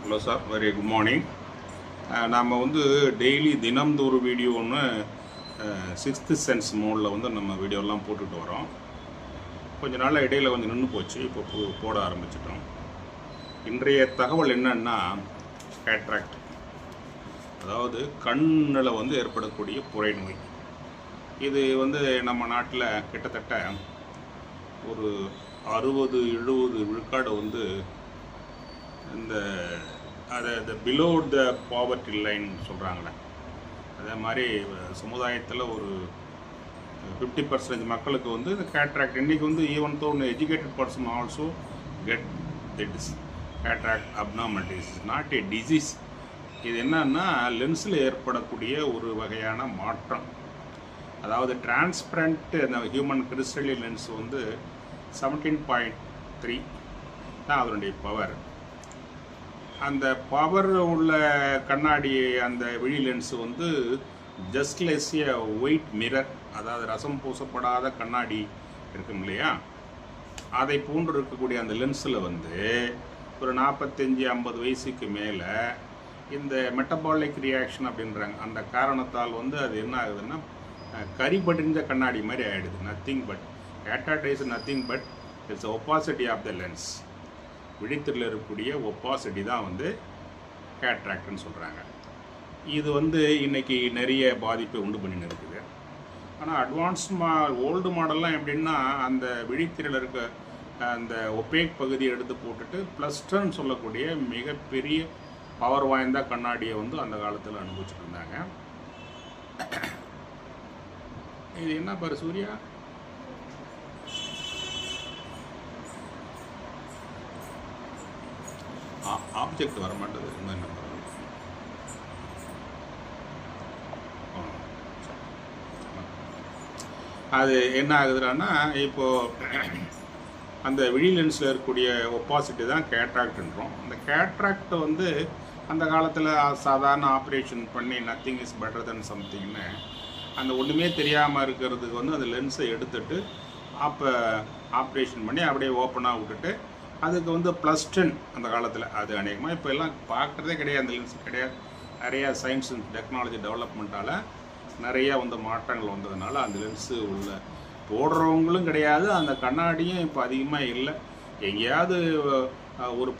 Hello sir, very good morning. நாம் daily தினம்தோறு video ஒன்று sixth sense மோடில் நம்ம வீடியோலாம் போட்டுட்டு வரோம். கொஞ்ச நாள் இடையில் கொஞ்சம் நின்று போச்சு, இப்போ போட ஆரம்பிச்சிட்டோம். இன்றைய தகவல் என்னன்னா கேட்ராக்ட், அதாவது கண்ணில் ஏற்படக்கூடிய புரை நோய். இது நம்ம நாட்டில் கிட்டத்தட்ட ஒரு 60-70 விழுக்காடு இந்த அதை பிலோ த பாவர்ட்டி லைன் சொல்கிறாங்களே, அதே மாதிரி சமுதாயத்தில் ஒரு 50% மக்களுக்கு இந்த கேட்ராக்ட் இன்றைக்கி even though educated person also get this cataract abnormalities. Not a disease. இது என்னன்னா லென்ஸில் ஏற்படக்கூடிய ஒரு வகையான மாற்றம். அதாவது டிரான்ஸ்பரண்ட் அந்த ஹியூமன் கிறிஸ்டலின் லென்ஸ் 17.3 தான் அதனுடைய பவர். அந்த பவர் உள்ள கண்ணாடி அந்த விழி லென்ஸு ஜஸ்ட் லைஸ் ஏ ஒயிட் மிரர், அதாவது ரசம் பூசப்படாத கண்ணாடி இருக்கும் இல்லையா, அதை போன்று இருக்கக்கூடிய அந்த லென்ஸில் ஒரு 45-50 வயசுக்கு மேலே இந்த மெட்டபாலிக் ரியாக்ஷன் அப்படின்றாங்க. அந்த காரணத்தால் அது என்ன ஆகுதுன்னா கரிபடிஞ்ச கண்ணாடி மாதிரி ஆகிடுது. Nothing but cataract is nothing but it's opacity of the lens. விழித்திரையில் இருக்கக்கூடிய ஒப்பாசிட்டி தான் கேட்ராக்ட்னு சொல்கிறாங்க. இது இன்றைக்கி நிறைய பாதிப்பை உண்டு பண்ணின்னு இருக்குது. ஆனால் அட்வான்ஸ் ஓல்டு மாடல்லாம் எப்படின்னா அந்த விழித்திரையில் இருக்க அந்த ஒப்பேக் பகுதியை எடுத்து போட்டுட்டு ப்ளஸ்டர்ன்னு சொல்லக்கூடிய மிகப்பெரிய பவர் வாய்ந்த கண்ணாடியை அந்த காலத்தில் அனுபவிச்சுட்டு இருந்தாங்க. இது என்ன பாரு சூர்யா, ஆப்ஜெக்ட் வர மாட்டேது. என்ன அது என்ன ஆகுதுன்னா, இப்போது அந்த விழி லென்ஸில் இருக்கக்கூடிய ஒப்பாசிட்டி தான் கேட்ராக்ட்ன்றோம். அந்த கேட்ராக்ட் அந்த காலத்தில் சாதாரண ஆப்ரேஷன் பண்ணி நத்திங் இஸ் பெட்டர் தென் சம்திங்னு அந்த ஒன்றுமே தெரியாமல் இருக்கிறதுக்கு அந்த லென்ஸை எடுத்துட்டு ஆப்ரேஷன் பண்ணி அப்படியே ஓப்பனாக விட்டுட்டு அதுக்கு +10 அந்த காலத்தில். அது அநேகமாக இப்போ எல்லாம் பார்க்குறதே கிடையாது, அந்த லென்ஸ் கிடையாது. நிறையா சயின்ஸ் அண்ட் டெக்னாலஜி டெவலப்மெண்ட்டால் நிறையா மாற்றங்கள் வந்ததுனால அந்த லென்ஸு உள்ள போடுறவங்களும் கிடையாது, அந்த கண்ணாடியும் இப்போ அதிகமாக இல்லை. எங்கேயாவது ஒரு